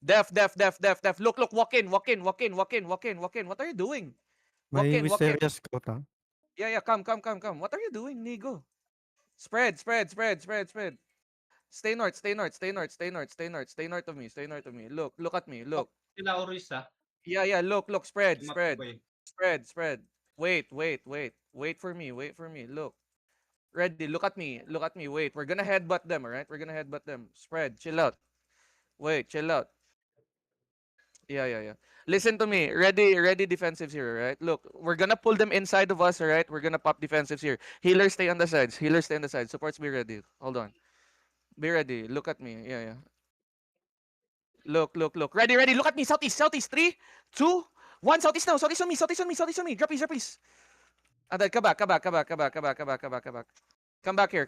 Def. Look, walk in. What are you doing? Walk May in. mysterious scout, ha? Yeah, come. What are you doing, Nigo? Spread. Stay north of me. Look at me. Look. Sila Oris Yeah, look. Spread. Map ko ba yun? Wait. Wait for me. Look. Ready, look at me. Wait, we're gonna headbutt them, alright? We're gonna headbutt them. Spread, chill out. Wait, chill out. Yeah. Listen to me. Ready defensives here, right? Look, we're gonna pull them inside of us, alright? We're gonna pop defensives here. Healers stay on the sides. Supports be ready. Hold on. Be ready. Look at me. Yeah. Look. Ready. Look at me. Southeast. 3, 2, 1. Southeast now. Southeast on me. Drop ease. And then come back. Come back here.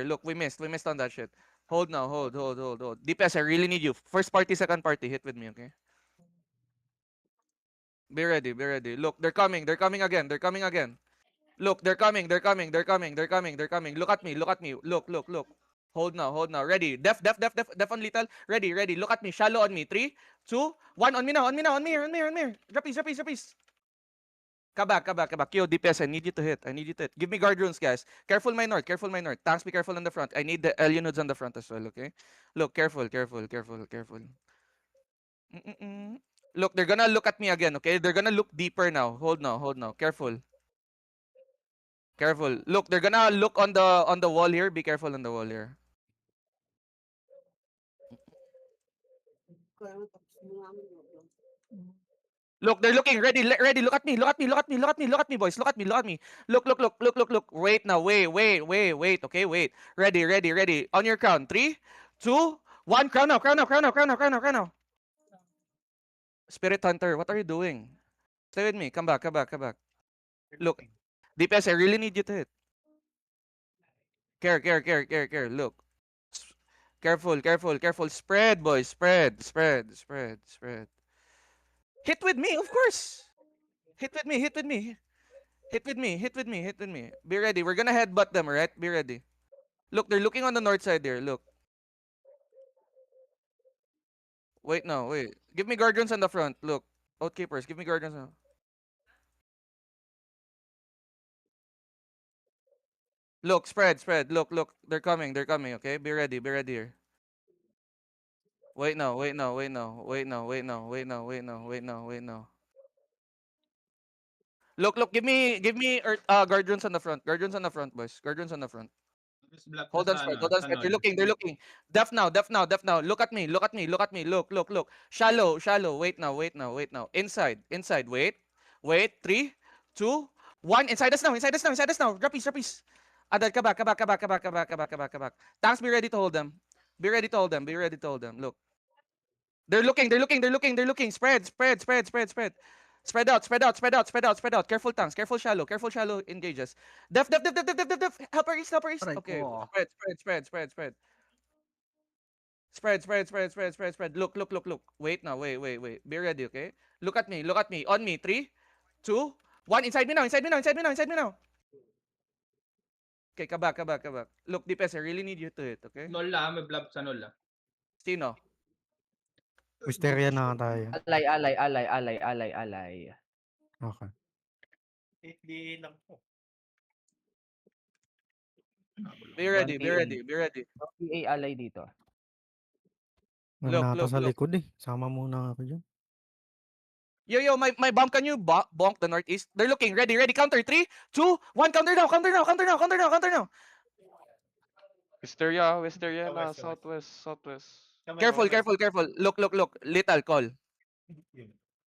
Look, we missed on that shit. Hold now. Hold. DPS, I really need you. First party, second party. Hit with me, okay? Be ready. Look, they're coming again. Look, they're coming. Look at me. Look. Hold now. Ready. Def on lethal. Ready. Look at me. Shallow on me. 3, 2, 1. On me now. On me. Drop ease. Come back. Yo, DPS, I need you to hit. Give me guard runes, guys. Careful my north. Tanks, be careful on the front. I need the alien nodes on the front as well, okay? Look, careful. Look, they're gonna look at me again, okay? They're gonna look deeper now. Hold now. Careful. Look, they're gonna look on the wall here. Be careful on the wall here. Look, they're looking. Ready. Look at me, boys. Look at me. Look. Wait now. Wait. Okay, wait. Ready. On your count. 3, 2, 1. Crown now. Spirit Hunter, what are you doing? Stay with me. Come back. Look, DPS, I really need you to hit. Care. Look. Careful. Spread, boys. Spread. Hit with me, of course. Hit with me. Be ready. We're gonna headbutt them, alright? Be ready. Look, they're looking on the north side there. Look. Wait. Give me guardians on the front. Look. Outkeepers, give me guardians. Look, spread. Look. They're coming, okay? Be ready here. Wait now. Look, give me guardians on the front. Boys. Guardians on the front. Hold on, spread. They're looking. Def now. Look at me. Look. Shallow. Wait now. Inside. Wait. 3, 2, 1. Inside us now. Drop piece. Adal, ka back. Tanks, be ready to hold them. Look. They're looking. Spread. Spread out. Careful tanks. Careful shallow engages. Def. Helper east. Okay. Spread. Look. Wait now. Wait. Be ready, okay? Look at me. On me. 3, 2, 1. Inside me now. Okay, ka back. Look, DPS, I really need you to hit, okay? Nol may blob sa nol Sino? Mysteria na tayo. Alay. Okay. Hindi lang po. Be ready. PA alay dito. May Look. nata sa likod eh. Sama muna ako dyan. Yo, my bomb, can you bonk the northeast? They're looking. Ready. Counter. 3, 2, 1. Counter now. Wisteria na, West. southwest. Careful. Look. Lethal call.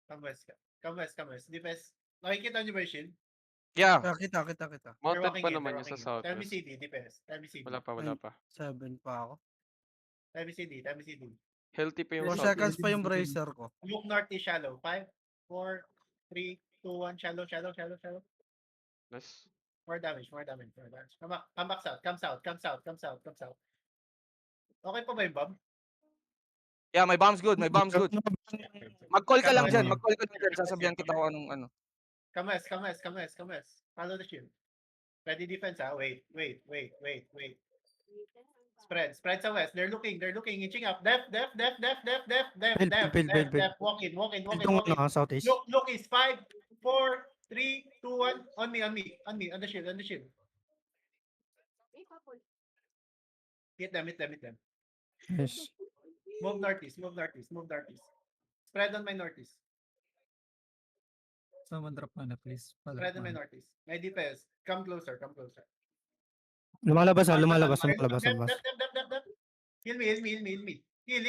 Come west. Defense. Nakikita niyo ba yung shield? Yeah. Kita. Mounted pa naman yun sa Time southwest. CD, defense. Time CD. Wala pa. 7 pa ako. Time CD. Healthy pa 4 yung Yung seconds southwest. pa yung bracer ko. Look north is shallow. 5, 4, 3, 2, 1. Shallow. Nice. More damage. Come back south. Come south. Okay pa ba yung bomb? Yeah, my bomb's good. Mag-call ka lang dyan. Sasabihan kita kung anong ano. Come west. Follow the shield. Ready defense, ah. Wait. Spread sa west. They're looking, inching up. Def. Walk in. Southeast. Look is 5, 4, 3, 2, 1. On me. On the shield. Hit them. Yes. Move northeast. Spread on my northeast. Someone drop mana, please. Spread on my northeast. My DPS. Come closer. Lumalabas. Def. Labas. Heal me. Heal.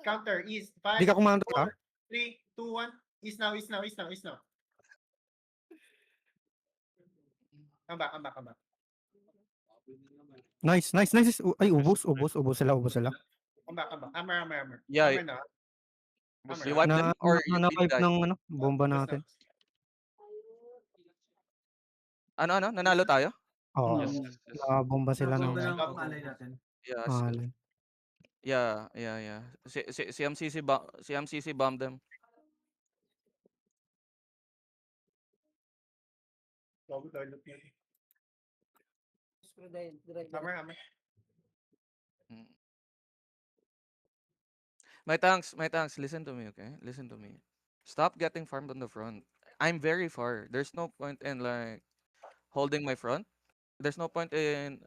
Counter. East. 5, Di ka kumanta ka? 4, 3, 2, 1. East now. Come back. Nice. Ay, ubos sila. Come back. Hammer. Yeah, Hammer na. Bus You na. wipe them or you na-wipe die? ng bomba natin. Ano? Nanalo tayo? Oo. Yes. Bomba sila ng alay natin. Yeah. alay. Yeah. Si MCC bombed them. Hammer. Mm. My tanks, listen to me, okay? Listen to me. Stop getting farmed on the front. I'm very far. There's no point in like holding my front. There's no point in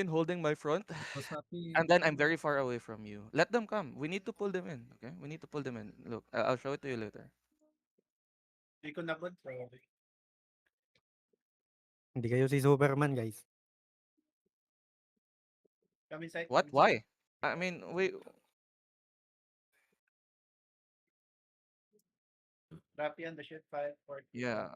holding my front. Was happy. And then I'm very far away from you. Let them come. We need to pull them in, okay? We need to pull them in. Look, I'll show it to you later. Hindi ko nabod. Hindi kayo si Superman, guys. Come inside. What? Why? I mean, Rapi on the ship. 5, 4, 3, yeah.